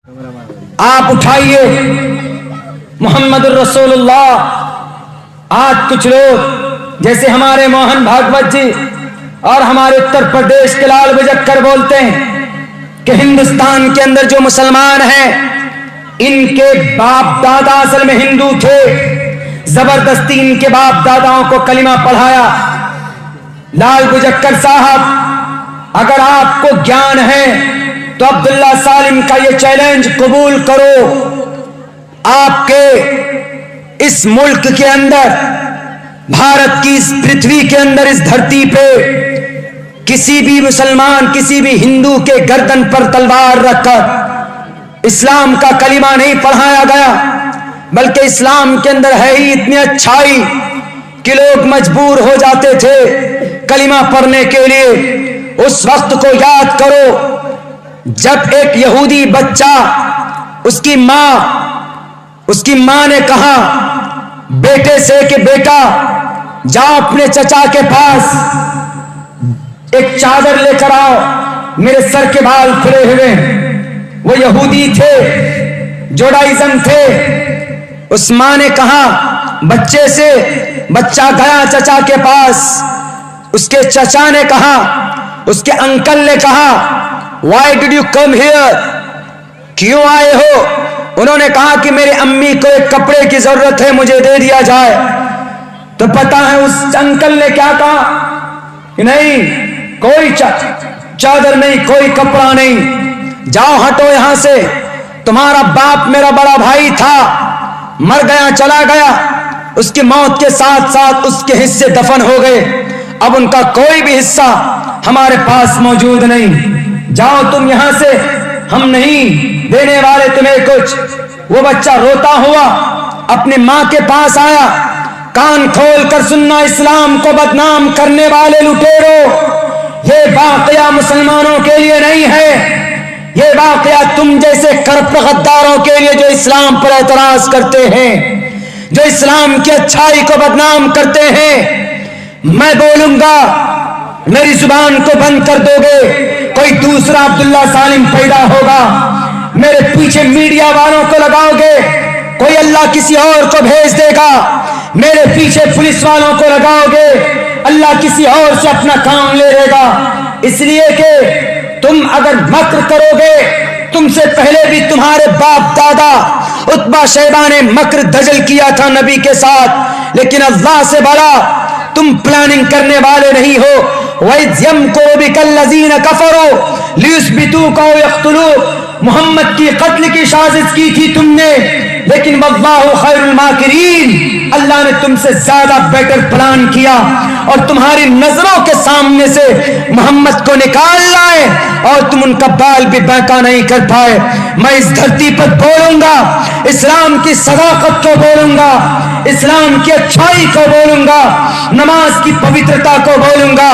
آپ اٹھائیے محمد الرسولullah۔ آج کچھ لوگ جیسے ہمارے موہن بھاگوت جی اور ہمارے اتر پردیش کے لال بجکر بولتے ہیں کہ ہندوستان کے اندر جو مسلمان ہیں ان کے باپ دادا اصل میں ہندو تھے، زبردستی ان کے باپ داداؤں کو کلمہ پڑھایا۔ لال بجکر صاحب، اگر آپ کو گیان ہے تو عبداللہ سالم کا یہ چیلنج قبول کرو۔ آپ کے اس ملک کے اندر، بھارت کی اس پرتھوی کے اندر، اس دھرتی پہ کسی بھی مسلمان، کسی بھی ہندو کے گردن پر تلوار رکھ کر اسلام کا کلمہ نہیں پڑھایا گیا، بلکہ اسلام کے اندر ہے ہی اتنی اچھائی کہ لوگ مجبور ہو جاتے تھے کلمہ پڑھنے کے لیے۔ اس وقت کو یاد کرو جب ایک یہودی بچہ، اس کی ماں نے کہا بیٹے سے کہ بیٹا جاؤ اپنے چچا کے پاس ایک چادر لے کر آؤ، میرے سر کے بال کھلے ہوئے۔ وہ یہودی تھے، جوڈائزم تھے۔ اس ماں نے کہا بچے سے، بچہ گیا چچا کے پاس۔ اس کے چچا نے کہا، اس کے انکل نے کہا why did you come here؟ کیوں آئے ہو؟ انہوں نے کہا کہ میرے امی کو ایک کپڑے کی ضرورت ہے، مجھے دے دیا جائے۔ تو پتہ ہے اس انکل نے کیا کہا کہ نہیں، کوئی چادر نہیں، کوئی کپڑا نہیں، جاؤ ہٹو یہاں سے، تمہارا باپ میرا بڑا بھائی تھا، مر گیا، چلا گیا، اس کی موت کے ساتھ ساتھ اس کے حصے دفن ہو گئے، اب ان کا کوئی بھی حصہ ہمارے پاس موجود نہیں، جاؤ تم یہاں سے، ہم نہیں دینے والے تمہیں کچھ۔ وہ بچہ روتا ہوا اپنی ماں کے پاس آیا۔ کان کھول کر سننا اسلام کو بدنام کرنے والے لٹیرو، یہ واقعہ مسلمانوں کے لیے نہیں ہے، یہ واقعہ تم جیسے کرپٹ غداروں کے لیے جو اسلام پر اعتراض کرتے ہیں، جو اسلام کی اچھائی کو بدنام کرتے ہیں۔ میں بولوں گا، میری زبان کو بند کر دو گے، کوئی دوسرا عبداللہ سالم پیدا ہوگا، میرے پیچھے میڈیا والوں کو لگاؤ گے، کوئی اللہ کسی اور کو بھیج دے گا، میرے پیچھے پولیس والوں کو لگاؤ گے، اللہ کسی اور سے اپنا کام لے لے گا۔ اس لیے کہ تم اگر مکر کرو گے، تم سے پہلے بھی تمہارے باپ دادا عتبہ شیبہ نے مکر دجل کیا تھا نبی کے ساتھ، لیکن اللہ سے بڑا تم پلاننگ کرنے والے نہیں ہو۔ وَإِذْ يَمْكُرُ بِكَ الَّذِينَ كَفَرُوا لِيُثْبِتُوكَ وَيَقْتُلُوكَ، محمد کی قتل کی سازش کی تھی تم نے، لیکن وَاللَّهُ خَيْرُ الْمَاكِرِينَ، اللہ نے تم سے زیادہ بیٹر پلان کیا اور تمہاری نظروں کے سامنے سے محمد کو نکال لائے اور تم ان کا بال بھی بینکا نہیں کر پائے۔ میں اس دھرتی پر بولوں گا، اسلام کی صداقت کو بولوں گا، اسلام کی اچھائی کو بولوں گا، نماز کی پوترتا کو بولوں گا۔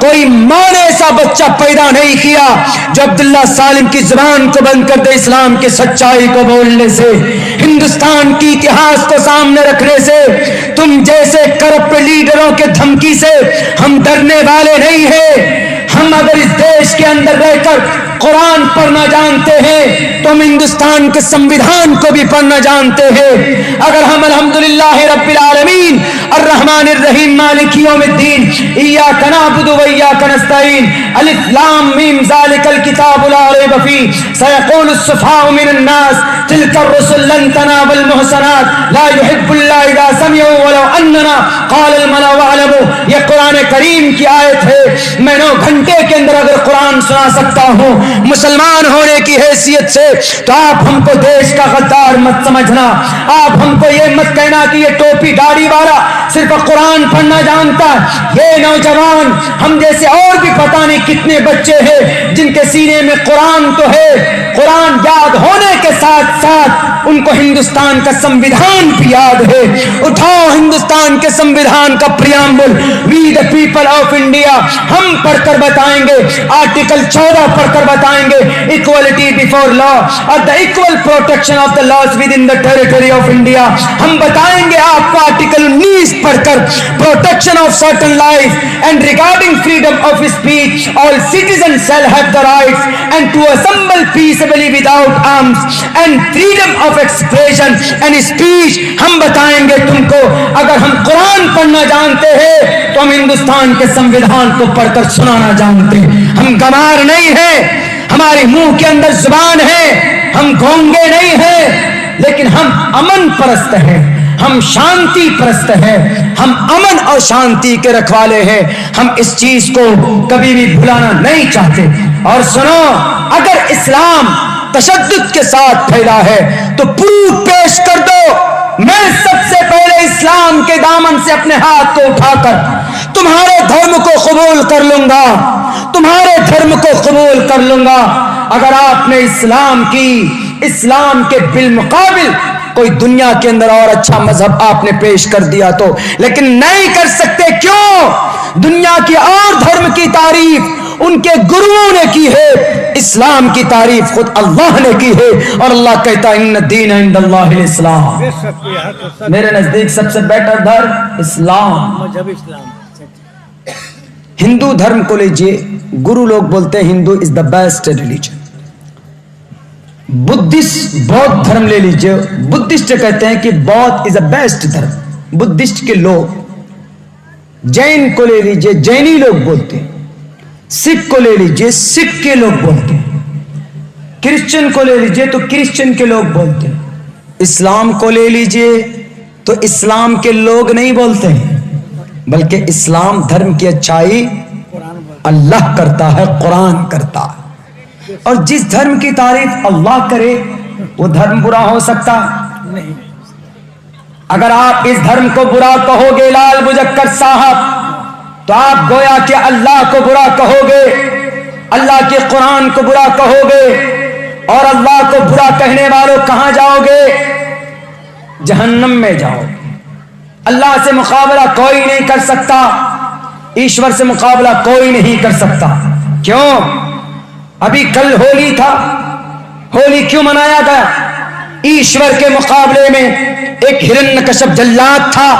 کوئی ماں نے ایسا بچہ پیدا نہیں کیا جو عبداللہ سالم کی زبان کو بند کر دے اسلام کی سچائی کو بولنے سے، ہندوستان کی اتہاس کو سامنے رکھنے سے۔ تم جیسے کرپٹ لیڈروں کے دھمکی سے ہم ڈرنے والے نہیں ہیں۔ ہم اگر اس دیش کے اندر رہ کر قرآن پڑھنا جانتے ہیں تو ہم ہندوستان کے سمویدھان کو بھی پڑھنا جانتے ہیں۔ اگر ہم الحمدللہ رب العالمین الرحمن الرحیم مالک یوم الدین ایاک نعبد و ایاک نستعین الف لام میم ذالک الکتاب لا ریب فیہ سیقول السفہاء من الناس تلک الرسل لن تنالوا المحسنات لا يحب اللہ اذا سمعوا ولو اننا قال الملأ واعلموا، یہ قرآن کریم کی آیت ہے۔ میں 9 گھنٹے کے اندر اگر قرآن سنا سکتا ہوں مسلمان ہونے کی حیثیت سے، تو آپ ہم کو دیش کا غدار مت سمجھنا، آپ ہم کو یہ مت کہنا کہ یہ ٹوپی داڑھی والا صرف قرآن پڑھنا جانتا ہے۔ یہ نوجوان ہم جیسے اور بھی پتہ نہیں کتنے بچے ہیں جن کے سینے میں قرآن تو ہے، قرآن یاد ہونے کے ساتھ ساتھ ان ان کو ہندوستان کا سمویدھان بھی یاد ہے. اٹھاؤ ہندوستان کے سمویدھان کا پریامبل, وی دا پیپل آف انڈیا, ہم پڑھ کر بتائیں گے. آرٹیکل 14 پڑھ کر بتائیں گے, equality before law اور the equal protection of the laws within the territory of India. ہم بتائیں گے آپ کو آرٹیکل 19 پڑھ کر, protection of certain life and regarding freedom of speech, all citizens shall have the rights and to assemble peaceably without arms and freedom of expression and speech. ہم بتائیں گے تم کو. اگر ہم قرآن پڑھنا جانتے ہیں تو ہم ہندوستان کے سمویدھان کو پڑھ کر سنانا جانتے ہیں. ہم گمار نہیں ہیں, ہمارے منہ کے اندر زبان ہے, ہم گونگے نہیں ہیں, لیکن ہم امن پرست ہیں, ہم شانتی پرست ہیں, ہم امن اور شانتی کے رکھوالے ہیں. ہم اس چیز کو کبھی بھی بھلانا نہیں چاہتے. اور سنو, اگر اسلام تشدد کے ساتھ پھیلا ہے تو پروف پیش کر دو. میں سب سے پہلے اسلام کے دامن سے اپنے ہاتھ کو اٹھا کر تمہارے دھرم کو قبول کر لوں گا, تمہارے دھرم کو قبول کر لوں گا. اگر آپ نے اسلام کے بالمقابل کوئی دنیا کے اندر اور اچھا مذہب آپ نے پیش کر دیا تو, لیکن نہیں کر سکتے. کیوں؟ دنیا کی اور دھرم کی تعریف ان کے گروؤں نے کی ہے, اسلام کی تعریف خود اللہ نے کی ہے. اور اللہ کہتا ہے ان الدین عند اللہ الاسلام, میرے نزدیک سب سے بیٹر دھرم اسلام, مذہب اسلام. ہندو دھرم کو لیجئے, گرو لوگ بولتے ہیں ہندو از دا بیسٹ ریلیجن. بدھسٹ بودھ دھرم لے لیجئے, بدھسٹ کہتے ہیں کہ بودھ از اے بیسٹ دھرم, بدھسٹ کے لوگ. جین کو لے لیجئے, جینی لوگ بولتے ہیں. سکھ کو لے لیجئے, سکھ کے لوگ بولتے ہیں. کرسچن کو لے لیجئے تو کرسچن کے لوگ بولتے ہیں. اسلام کو لے لیجئے تو اسلام کے لوگ نہیں بولتے ہیں, بلکہ اسلام دھرم کی اچھائی اللہ کرتا ہے, قرآن کرتا ہے. اور جس دھرم کی تعریف اللہ کرے وہ دھرم برا ہو سکتا نہیں. اگر آپ اس دھرم کو برا کہو گے لال بجکر صاحب, تو آپ گویا کہ اللہ کو برا کہو گے, اللہ کے قرآن کو برا کہو گے. اور اللہ کو برا کہنے والوں کہاں جاؤ گے؟ جہنم میں جاؤ گے. اللہ سے مقابلہ کوئی نہیں کر سکتا, ایشور سے مقابلہ کوئی نہیں کر سکتا. کیوں؟ ابھی کل ہولی تھا. ہولی کیوں منایا گیا؟ ایشور کے مقابلے میں ایک ہرنیکشپ جلاد تھا.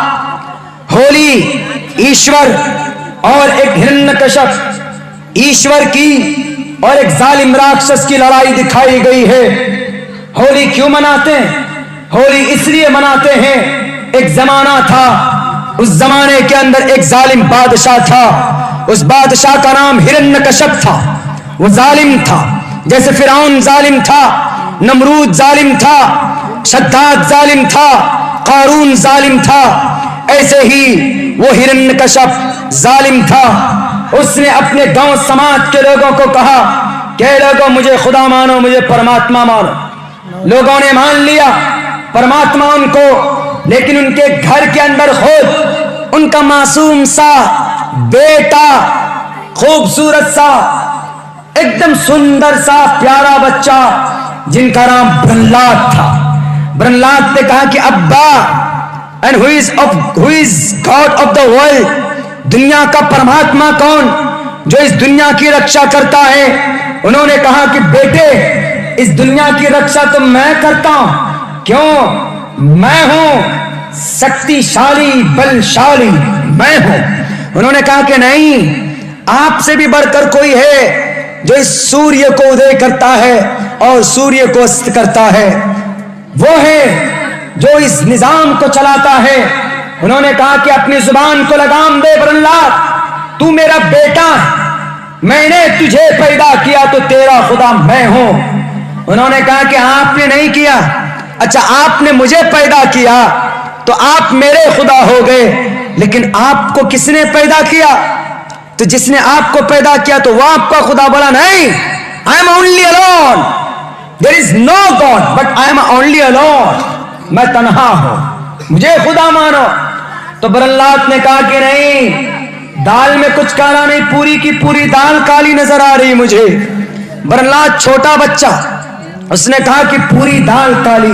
ہولی ایشور اور ایک ہرنیکشپ, ایشور کی اور ایک ظالم راکشس کی لڑائی دکھائی گئی ہے. ہولی کیوں مناتے ہیں؟ ہولی اس لیے مناتے ہیں, ایک زمانہ تھا, اس زمانے کے اندر ایک ظالم بادشاہ تھا. اس بادشاہ کا نام ہرنیکشپ تھا. وہ ظالم تھا, جیسے فرعون ظالم تھا, نمرود ظالم تھا, شداد ظالم تھا, قارون ظالم تھا, ایسے ہی وہ ہرنیکشپ ظالم تھا. اس نے اپنے گاؤں سماج کے لوگوں کو کہا کہ لوگوں مجھے خدا مانو, مجھے پرماتما مانو. لوگوں نے مان لیا پرماتما ان کو, لیکن ان کے گھر کے اندر خود ان کا معصوم سا بیٹا, خوبصورت سا, ایک دم سندر سا پیارا بچہ جن کا نام برہلاد تھا. برہلاد نے کہا کہ ابا, and who is God of the world, دنیا کا پرماتما کون جو اس دنیا کی رکشا کرتا ہے؟ انہوں نے کہا کہ بیٹے اس دنیا کی رکشا تو میں کرتا ہوں. کیوں؟ میں ہوں شکتی شالی, بلشالی میں ہوں. انہوں نے کہا کہ نہیں, آپ سے بھی بڑھ کر کوئی ہے جو اس سوریہ کو ادے کرتا ہے اور سوریہ کو است کرتا ہے, وہ ہے جو اس نظام کو چلاتا ہے. انہوں نے کہا کہ اپنی زبان کو لگام دے برہلاد, تو میرا بیٹا ہے, میں نے تجھے پیدا کیا تو تیرا خدا میں ہوں. انہوں نے کہا کہ آپ نے نہیں کیا. اچھا آپ نے مجھے پیدا کیا تو آپ میرے خدا ہو گئے, لیکن آپ کو کس نے پیدا کیا؟ تو جس نے آپ کو پیدا کیا تو وہ آپ کا خدا بولا نہیں. I am only alone. There is no God, but I am only alone. میں تنہا ہوں, مجھے خدا مانو. تو برہلاد نے کہا کہ نہیں, دال میں کچھ کالا نہیں, پوری کی پوری دال کالی نظر آ رہی مجھے. برہلاد چھوٹا بچہ, اس نے کہا کہ پوری دال کالی,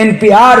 NPR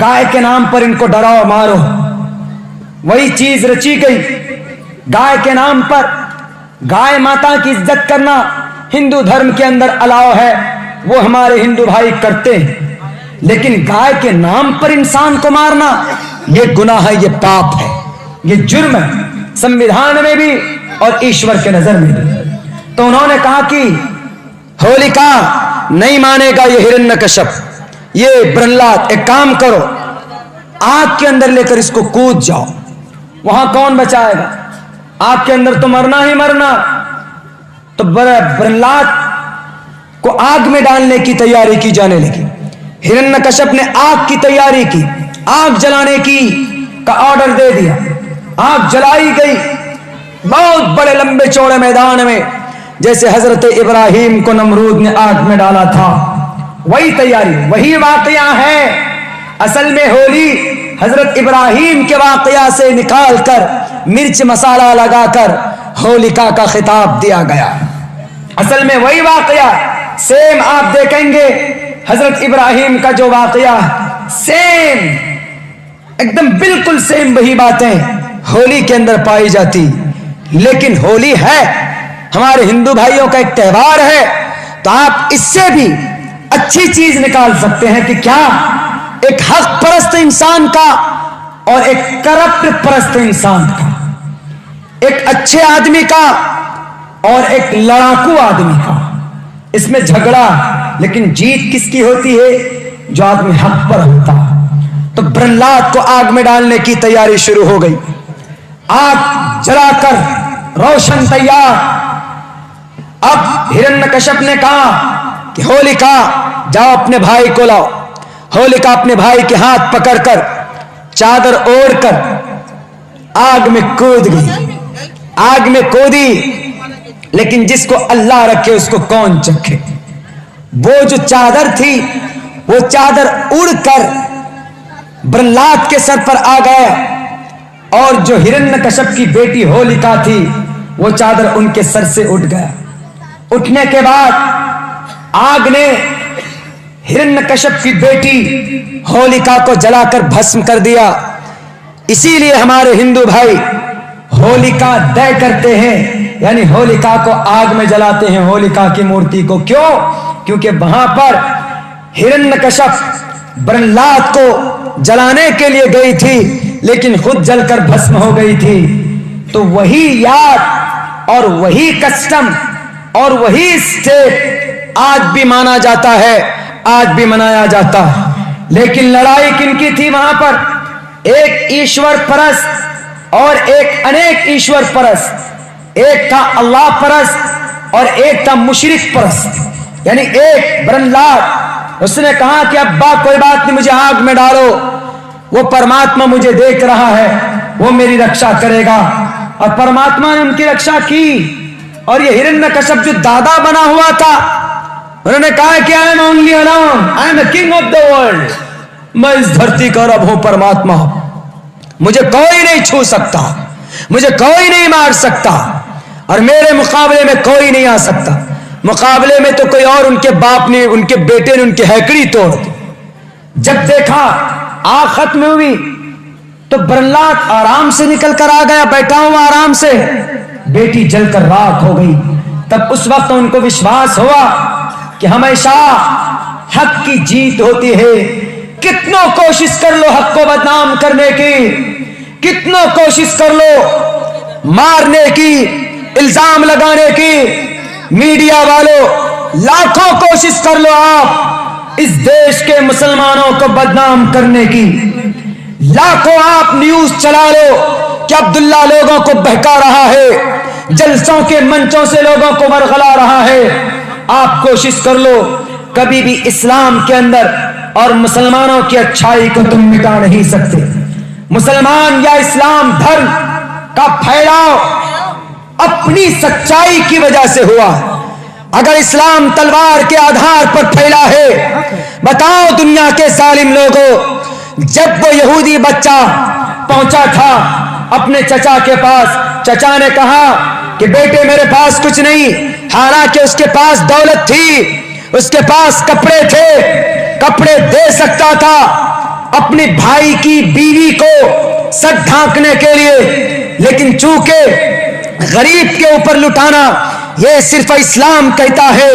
گائے کے نام پر ان کو ڈراؤ مارو. وہی چیز رچی گئی گائے کے نام پر. گائے ماتا کی عزت کرنا ہندو دھرم کے اندر الاؤ ہے, وہ ہمارے ہندو بھائی کرتے ہیں, لیکن گائے کے نام پر انسان کو مارنا یہ گناہ ہے, یہ پاپ ہے, یہ جرم ہے, سمویدھان میں بھی اور ایشور کے نظر میں بھی. تو انہوں نے کہا کہ ہولیکا نہیں مانے گا یہ ہرنیہ، یہ برہلاد. ایک کام کرو, آگ کے اندر لے کر اس کو کود جاؤ, وہاں کون بچائے گا؟ آگ کے اندر تو مرنا ہی مرنا. تو برہلاد کو آگ میں ڈالنے کی تیاری کی جانے لگی. ہرنیہ نے آگ کی تیاری کی, آگ جلانے کی کا آرڈر دے دیا. آگ جلائی گئی بہت بڑے لمبے چوڑے میدان میں, جیسے حضرت ابراہیم کو نمرود نے آگ میں ڈالا تھا, وہی تیاری, وہی واقعہ ہے. اصل میں ہولی حضرت ابراہیم کے واقعہ سے نکال کر مرچ مسالہ لگا کر ہولیکا کا خطاب دیا گیا. اصل میں وہی واقعہ سیم آپ دیکھیں گے حضرت ابراہیم کا جو واقعہ سیم ایک دم بالکل سیم وہی باتیں ہولی کے اندر پائی جاتی. لیکن ہولی ہے ہمارے ہندو بھائیوں کا ایک تہوار ہے, تو آپ اس سے بھی اچھی چیز نکال سکتے ہیں کہ کیا ایک حق پرست انسان کا اور ایک کرپٹ پرست انسان کا, ایک اچھے آدمی کا اور ایک لڑاکو آدمی کا, اس میں جھگڑا, لیکن جیت کس کی ہوتی ہے؟ جو آدمی حق پر ہوتا. تو برہلاد کو آگ میں ڈالنے کی تیاری شروع ہو گئی. آگ جلا کر روشن تیار. اب ہرنیہ نے کہا کہ ہولیکا جاؤ اپنے بھائی کو لاؤ. ہولیکا اپنے بھائی کے ہاتھ پکڑ کر چادر اوڑھ کر آگ میں کود گئی. آگ میں کودی, لیکن جس کو اللہ رکھے اس کو کون چکھے. وہ جو چادر تھی وہ چادر اڑ کر برہلاد کے سر پر آ گیا, اور جو ہرنیہ کی بیٹی ہولیکا تھی وہ چادر ان کے سر سے اٹھ گیا. اٹھنے کے بعد آگ نے ہرنیہ کی بیٹی ہولیکا کو جلا کر بھسم کر دیا. اسی لیے ہمارے ہندو بھائی ہولیکا دے کرتے ہیں, یعنی ہولیکا کو آگ میں جلاتے ہیں, ہولیکا کی مورتی کو. کیوں؟ کیونکہ وہاں پر ہرنیہ برہلاد کو جلانے کے لیے گئی تھی, لیکن خود جل کر بھسم ہو گئی تھی. تو وہی یاد اور وہی کسٹم اور وہی اسٹیپ آج بھی مانا جاتا ہے, آج بھی منایا جاتا ہے. لیکن لڑائی کن کی تھی وہاں پر؟ ایک ایشور پرست اور ایک انیک ایشور پرست. ایک تھا اللہ پرست اور ایک تھا مشرک پرست. یعنی ایک برہلاد, اس نے کہا کہ ابا کوئی بات نہیں, مجھے آگ میں ڈالو, وہ پرماتما مجھے دیکھ رہا ہے, وہ میری رکشا کرے گا. اور پرماتما نے ان کی رکشا کی. اور یہ ہرنیہ جو دادا بنا ہوا تھا, انہوں نے کہا کہ I am only alone, I am the king of the world, میں اس دھرتی کا رب ہوں پرماتما, مجھے کوئی نہیں چھو سکتا, مجھے کوئی نہیں مار سکتا, اور میرے مقابلے میں کوئی نہیں آ سکتا. مقابلے میں تو کوئی اور ان کے باپ نے, ان کے بیٹے نے ان کی ہیکڑی توڑ دی. جب دیکھا آگ ختم ہوئی تو برہلاد آرام سے نکل کر آ گیا, بیٹھا ہوں آرام سے, بیٹی جل کر راکھ ہو گئی. تب اس وقت ان کو وشواس ہوا کہ ہمیشہ حق کی جیت ہوتی ہے. کتنوں کوشش کر لو حق کو بدنام کرنے کی, کتنوں کوشش کر لو مارنے کی, الزام لگانے کی, میڈیا والوں لاکھوں کوشش کر لو آپ اس دیش کے مسلمانوں کو بدنام کرنے کی, لاکھوں آپ نیوز چلا لو کہ عبداللہ لوگوں کو بہکا رہا ہے, جلسوں کے منچوں سے لوگوں کو ورغلا رہا ہے. آپ کوشش کر لو, کبھی بھی اسلام کے اندر اور مسلمانوں کی اچھائی کو تم مٹا نہیں سکتے. مسلمان یا اسلام دھرم کا پھیلاؤ اپنی سچائی کی وجہ سے ہوا. اگر اسلام تلوار کے آدھار پر پھیلا ہے, بتاؤ دنیا کے ظالم لوگوں, جب وہ یہودی بچہ پہنچا تھا اپنے چچا کے پاس, چچا نے کہا کہ بیٹے میرے پاس کچھ نہیں, حالانکہ اس کے پاس دولت تھی, اس کے پاس کپڑے تھے, کپڑے دے سکتا تھا اپنے بھائی کی بیوی کو سر ڈھانکنے کے لیے، لیکن چونکہ غریب کے اوپر لٹانا یہ صرف اسلام کہتا ہے،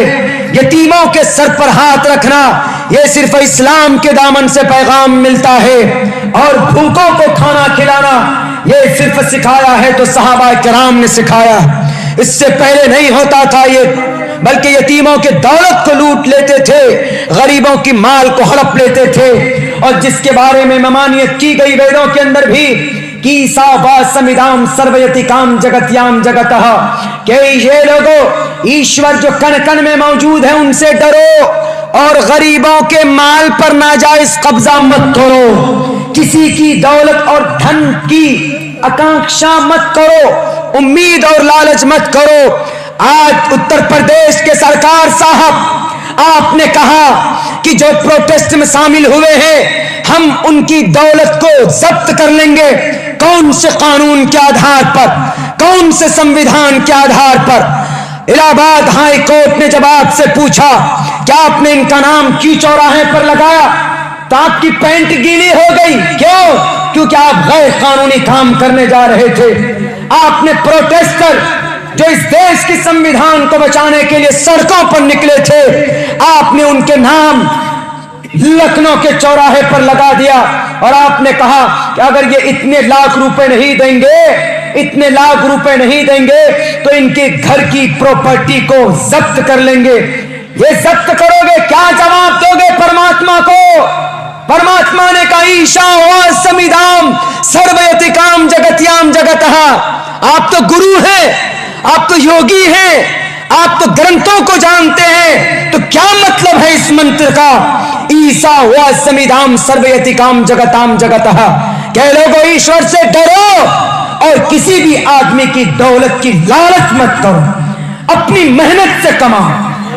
یتیموں کے سر پر ہاتھ رکھنا یہ صرف اسلام کے دامن سے پیغام ملتا ہے، اور بھوکوں کو کھانا کھلانا یہ صرف سکھایا ہے تو صحابہ کرام نے سکھایا، اس سے پہلے نہیں ہوتا تھا یہ، بلکہ یتیموں کے دولت کو لوٹ لیتے تھے، غریبوں کی مال کو ہڑپ لیتے تھے، اور جس کے بارے میں ممانعت کی گئی ویدوں کے اندر بھی کہ سا وا سمیدام سرویتی کام جگتیام جگتہ، کہ یہ لوگوں ایشور جو کن کن میں موجود ہے ان سے ڈرو، اور غریبوں کے مال پر ناجائز قبضہ مت کرو، کسی کی دولت اور دھن کی آکانکشا مت کرو، امید اور لالچ مت کرو۔ آج اتر پردیش کے سرکار صاحب آپ نے کہا کہ جو پروٹیسٹ میں شامل ہوئے ہیں ہم ان کی دولت کو ضبط کر لیں گے، کون سے قانون کے آدھار پر، کون سے سمویدھان کے آدھار پر؟ الہ آباد ہائی کورٹ نے جب آپ سے پوچھا کہ آپ نے ان کا نام کیوں چوراہے پر لگایا تو آپ کی پینٹ گیلی ہو گئی، کیوں؟ کیونکہ آپ غیر قانونی کام کرنے جا رہے تھے۔ آپ نے پروٹیسٹر جو اس دیش کی سمویدھان کو بچانے کے لیے سڑکوں پر نکلے تھے، آپ نے ان کے نام لکھنؤ کے چوراہے پر لگا دیا، اور آپ نے کہا کہ اگر یہ اتنے لاکھ روپے نہیں دیں گے، اتنے لاکھ روپے نہیں دیں گے تو ان کے گھر کی پراپرٹی کو ضبط کر لیں گے۔ یہ ضبط کرو گے، کیا جواب دو گے پرماتما کو؟ پرماتما نے کہا ایشا وا سمیدام سرویتی کام جگتیام جگتہ، آپ تو گرو ہیں، آپ تو یوگی ہیں، آپ تو گرنتھوں کو جانتے ہیں، تو کیا مطلب ہے اس منتر کا؟ ایسا ہوا سمیدام سرویتی کام جگتام جگتہ، کہ لوگوں ایشور سے ڈرو اور کسی بھی آدمی کی دولت کی لالچ مت کرو، اپنی محنت سے کماؤ،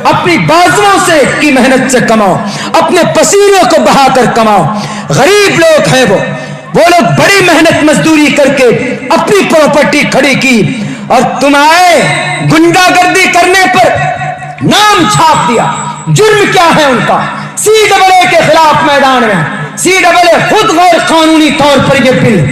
اپنی بازوؤں سے کی محنت سے کماؤ، اپنے پسینوں کو بہا کر کماؤ۔ غریب لوگ ہیں وہ لوگ بڑی محنت مزدوری کر کے اپنی پراپرٹی کھڑی کی، اور تم آئے گنڈا گردی کرنے پر نام چھاپ دیا۔ جرم کیا ہے ان کا؟ CAA کے خلاف میدان میں CAA خود غیر قانونی طور پر یہ بل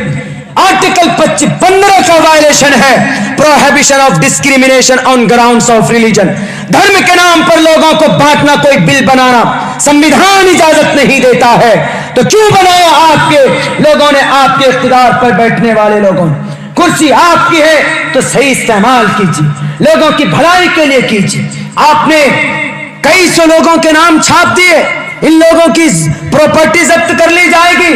آرٹیکل 15 کا وائلیشن ہے، prohibition of discrimination on grounds of religion, دھرم کے نام پر لوگوں کو بانٹنا، کوئی بل بنانا سمویدھان اجازت نہیں دیتا ہے، تو کیوں بنایا آپ کے لوگوں نے؟ آپ کے اقتدار پر بیٹھنے والے لوگوں نے، کرسی آپ کی ہے تو صحیح استعمال کیجیے، لوگوں کی بھلائی کے لیے کیجیے۔ آپ نے کئی سو لوگوں کے نام چھاپ دیے، ان لوگوں کی پراپرٹی ضبط کر لی جائے گی،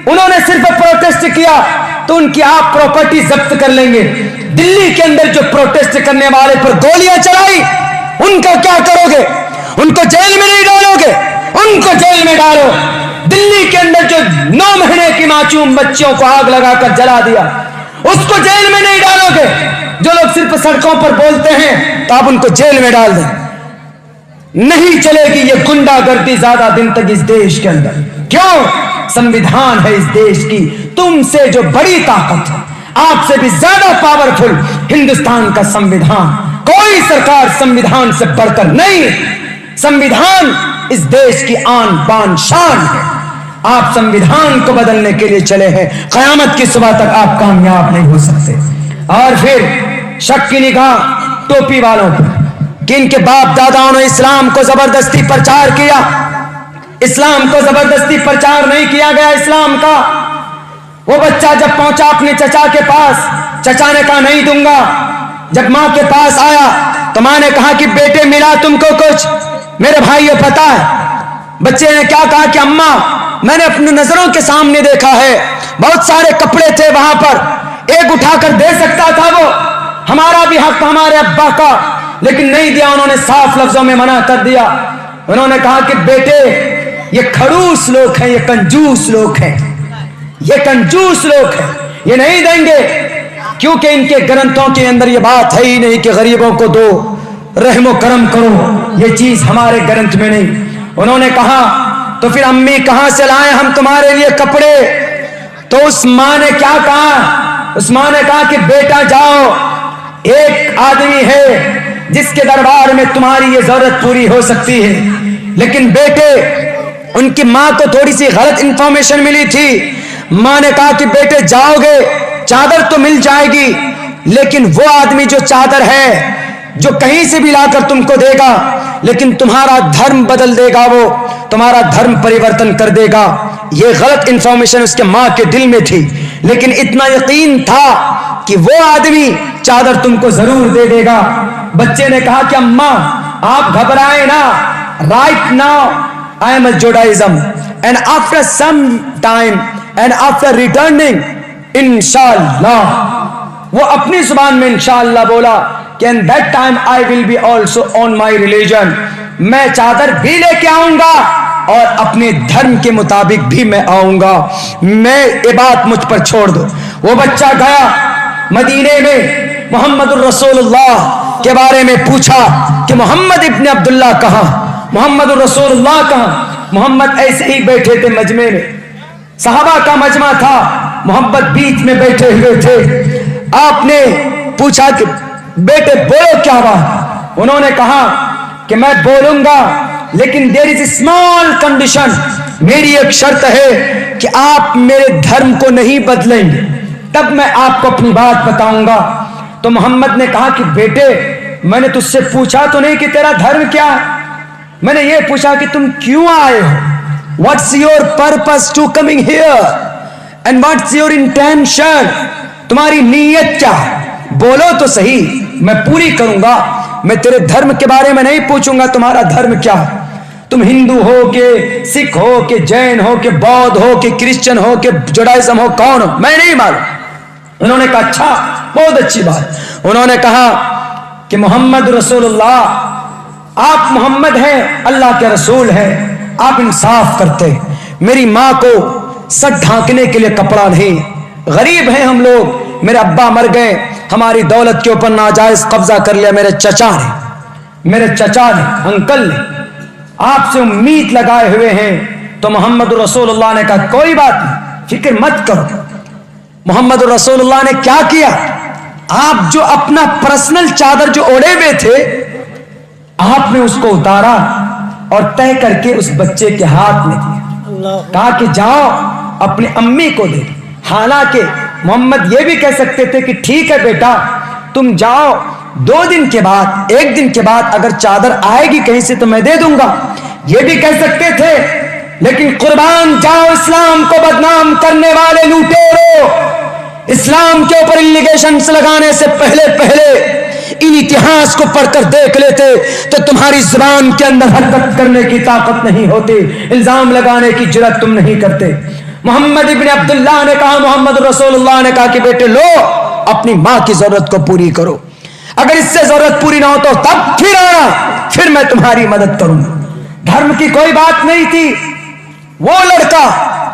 انہوں نے صرف پروٹیسٹ کیا تو ان کی آپ پراپرٹی ضبط کر لیں گے۔ دلی کے اندر جو پروٹیسٹ کرنے والے پر گولیاں چلائی ان کا کیا کرو گے؟ ان کو جیل میں نہیں ڈالو گے؟ ان کو جیل میں ڈالو۔ دلی کے اندر جو 9 مہینے کی معصوم بچیوں کو آگ لگا کر جلا دیا اس کو جیل میں نہیں ڈالو گے؟ جو لوگ صرف سڑکوں پر بولتے ہیں تو آپ ان کو جیل میں ڈال دیں۔ نہیں چلے گی یہ گنڈا گردی زیادہ دن تک اس دیش کے اندر۔ کیوں؟ سمویدھان ہے اس دیش کی، تم سے جو بڑی طاقت ہے، آپ سے بھی زیادہ پاورفل ہندوستان کا سمویدھان، کوئی سرکار سمویدھان سے بڑھ کر نہیں۔ سمویدھان اس دیش کی آن بان شان ہے، آپ سمویدھان کو بدلنے کے لیے چلے ہیں، قیامت کی صبح تک آپ کامیاب نہیں ہو سکتے۔ اور پھر شک کی نگاہ ٹوپی والوں پر کہ ان کے باپ داداؤں نے اسلام کو زبردستی پرچار کیا، اسلام کو زبردستی پرچار نہیں کیا گیا اسلام کا۔ وہ بچہ جب پہنچا اپنے چچا کے پاس، چچا نے کہا نہیں دوں گا۔ جب ماں کے پاس آیا تو ماں نے کہا کہ بیٹے ملا تم کو کچھ؟ میرے بھائی یہ پتا ہے۔ بچے نے کیا کہا کہ اماں میں نے اپنی نظروں کے سامنے دیکھا ہے، بہت سارے کپڑے تھے وہاں پر، ایک اٹھا کر دے سکتا تھا، وہ ہمارا بھی حق ہمارے ابا کا، لیکن نہیں دیا، انہوں نے صاف لفظوں میں منع کر دیا۔ انہوں نے کہا کہ بیٹے یہ کھڑوس لوگ ہیں، یہ کنجوس لوگ ہیں، یہ کنجوس لوگ ہیں، یہ نہیں دیں گے، کیونکہ ان کے گرنتھوں کے اندر یہ بات ہے ہی نہیں کہ غریبوں کو دو، رحم و کرم کرو، یہ چیز ہمارے گرنتھ میں نہیں۔ انہوں نے کہا تو پھر امی کہاں سے لائیں ہم تمہارے لیے کپڑے؟ تو اس ماں نے کیا کہا؟ اس ماں نے کہا کہ بیٹا جاؤ، ایک آدمی ہے جس کے دربار میں تمہاری یہ ضرورت پوری ہو سکتی ہے، لیکن بیٹے کی ماں کو تھوڑی سی غلط انفارمیشن ملی تھی. ماں نے کہا کہ بیٹے جاؤ گے چادر تو مل جائے گی، لیکن وہ آدمی جو چادر ہے جو کہیں سے بھی لا کر تم کو دے گا، لیکن تمہارا دھرم بدل دے گا، وہ تمہارا دھرم پریورتن کر دے گا. یہ غلط انفارمیشن اس کے ماں کے دل میں تھی، لیکن اتنا یقین تھا کہ وہ آدمی چادر تم کو ضرور دے دے گا. بچے نے کہا کہ اماں آپ گھبرائیں نا، right now I am a Judaism and after some time and after returning انشاءاللہ، وہ اپنی زبان میں انشاءاللہ بولا کہ in that time I will be also on my religion، میں چادر بھی لے کے آؤں گا اور اپنے دھرم کے مطابق بھی میں آؤں گا، میں یہ بات مجھ پر چھوڑ دو. وہ بچہ گیا مدینے میں، محمد الرسول اللہ کے بارے میں پوچھا کہ محمد ابن عبداللہ کہاں، محمد الرسول اللہ کہاں. محمد ایسے ہی بیٹھے تھے مجمع میں، صحابہ کا مجمع تھا، محمد بیچ میں بیٹھے ہوئے تھے. آپ نے پوچھا کہ بیٹے بولو کیا بات. انہوں نے کہا کہ میں بولوں گا لیکن دیر از اے اسمال کنڈیشن، میری ایک شرط ہے کہ آپ میرے دھرم کو نہیں بدلیں گے، تب میں آپ کو اپنی بات بتاؤں گا. تو محمد نے کہا کہ بیٹے میں نے تجھ سے پوچھا تو نہیں کہ تیرا دھرم کیا ہے، میں نے یہ پوچھا کہ تم کیوں آئے ہو، what's your purpose to coming here and what's your intention, تمہاری نیت کیا ہے، بولو تو صحیح، میں پوری کروں گا. میں تیرے دھرم کے بارے میں نہیں پوچھوں گا تمہارا دھرم کیا ہے، تم ہندو ہو کہ سکھ ہو کہ جین ہو کہ بودھ ہو کہ کرسچن ہو کہ جوڈائزم ہو، کون ہو میں نہیں معلوم. انہوں نے کہا اچھا بہت اچھی بات. انہوں نے کہا کہ محمد رسول اللہ، آپ محمد ہیں اللہ کے رسول ہیں، آپ انصاف کرتے، میری ماں کو سر ڈھانکنے کے لیے کپڑا نہیں، غریب ہیں ہم لوگ، میرے ابا مر گئے، ہماری دولت کے اوپر ناجائز قبضہ کر لیا میرے چچا نے انکل نے، آپ سے امید لگائے ہوئے ہیں. تو محمد رسول اللہ نے کہا کوئی بات نہیں، فکر مت کرو. محمد رسول اللہ نے کیا کیا، آپ جو اپنا پرسنل چادر جو اوڑے ہوئے تھے آپ نے اس کو اتارا اور طے کر کے اس بچے کے ہاتھ میں دیا، کہا کہ جاؤ اپنی امی کو دے. حالانکہ محمد یہ بھی کہہ سکتے تھے کہ ٹھیک ہے بیٹا تم جاؤ، 2 دن کے بعد 1 دن کے بعد اگر چادر آئے گی کہیں سے تو میں دے دوں گا، یہ بھی کہہ سکتے تھے. لیکن قربان جاؤ اسلام کو بدنام کرنے والے لوٹیرو، اسلام کے اوپر الیگیشنز لگانے سے پہلے ان اتہاس کو پڑھ کر دیکھ لیتے تو تمہاری زبان کے اندر حرکت کرنے کی طاقت نہیں ہوتی، الزام لگانے کی جرات تم نہیں کرتے. محمد ابن عبداللہ نے کہا، محمد رسول اللہ نے کہا کہ بیٹے لو اپنی ماں کی ضرورت کو پوری کرو، اگر اس سے ضرورت پوری نہ ہو تو تب پھر آنا، پھر میں تمہاری مدد کروں گا. دھرم کی کوئی بات نہیں تھی. وہ لڑکا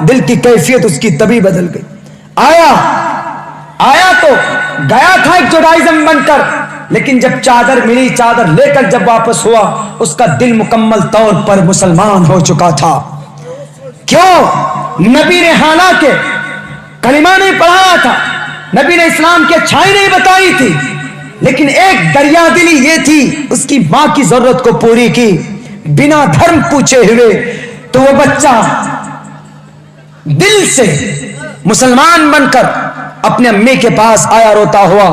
دل کی کیفیت اس کی تبھی بدل گئی. آیا تو گیا تھا ایک جوڈائزم بن کر، لیکن جب چادر ملی، چادر لے کر جب واپس ہوا، اس کا دل مکمل طور پر مسلمان ہو چکا تھا. کیوں؟ نبی نے حالانکہ کلمہ نہیں پڑھایا تھا، نبی نے اسلام کی اچھائی نہیں بتائی تھی، لیکن ایک دریا دلی یہ تھی، اس کی ماں کی ضرورت کو پوری کی بنا دھرم پوچھے ہوئے. تو وہ بچہ دل سے مسلمان بن کر اپنے امی کے پاس آیا روتا ہوا.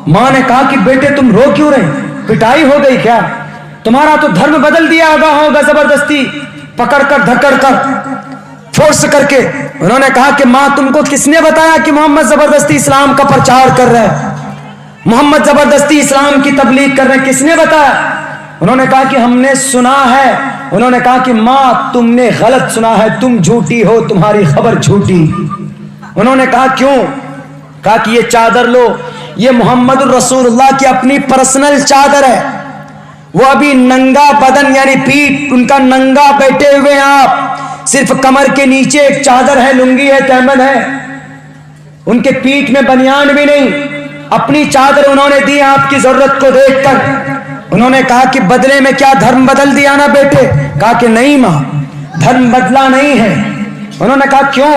ماں نے کہا کہ بیٹے تم رو کیوں رہے، پٹائی ہو گئی کیا، تمہارا تو دھرم بدل دیا ہوگا زبردستی پکڑ کر دھکڑ کر فورس کر کے. انہوں نے کہا کہ ماں تم کو کس نے بتایا کہ محمد زبردستی اسلام کا پرچار کر رہے ہیں، محمد زبردستی اسلام کی تبلیغ کر رہے ہیں، کس نے بتایا؟ انہوں نے کہا کہ ہم نے سنا ہے. انہوں نے کہا کہ ماں تم نے غلط سنا ہے، تم جھوٹی ہو، تمہاری خبر جھوٹی. انہوں نے کہا کیوں؟ کہا کہ یہ چادر لو، یہ محمد الرسول اللہ کی اپنی پرسنل چادر ہے، وہ ابھی ننگا بدن یعنی پیٹ ان کا ننگا بیٹھے ہوئے ہیں، آپ صرف کمر کے نیچے ایک چادر ہے، لنگی ہے، تہمد ہے، ان کے پیٹ میں بنیان بھی نہیں. اپنی چادر انہوں نے دی آپ کی ضرورت کو دیکھ کر. انہوں نے کہا کہ بدلے میں کیا دھرم بدل دیا نا بیٹے؟ کہا کہ نہیں ماں دھرم بدلا نہیں ہے. انہوں نے کہا کیوں؟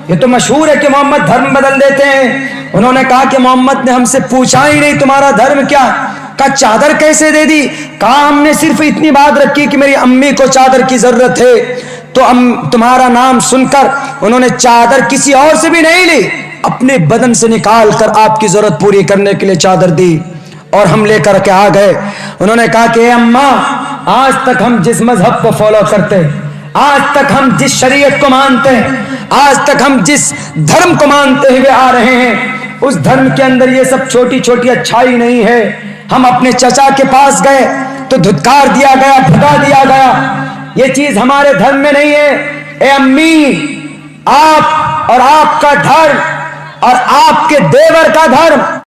یہ تو مشہور ہے کہ محمد دھرم بدل دیتے ہیں. انہوں نے کہا کہ محمد نے ہم سے پوچھا ہی نہیں تمہارا دھرم کیا. کہا چادر کیسے دے دی؟ کہا ہم نے صرف اتنی بات رکھی کہ میری امی کو چادر کی ضرورت ہے تو تمہارا نام سن کر انہوں نے چادر کسی اور سے بھی نہیں لی، اپنے بدن سے نکال کر آپ کی ضرورت پوری کرنے کے لیے چادر دی اور ہم لے کر کے آ گئے۔ انہوں نے کہا کہ اے اماں، آج تک ہم جس مذہب کو فالو کرتے، آج تک ہم جس شریعت کو مانتے ہیں، آج تک ہم جس دھرم کو مانتے ہوئے آ رہے ہیں، اس دھرم کے اندر یہ سب چھوٹی چھوٹی اچھائی نہیں ہے۔ ہم اپنے چچا کے پاس گئے تو دھتکار دیا گیا، بھگا دیا گیا، یہ چیز ہمارے دھرم میں نہیں ہے۔ اے امی، آپ اور آپ کا دھرم اور آپ کے دیور کا دھرم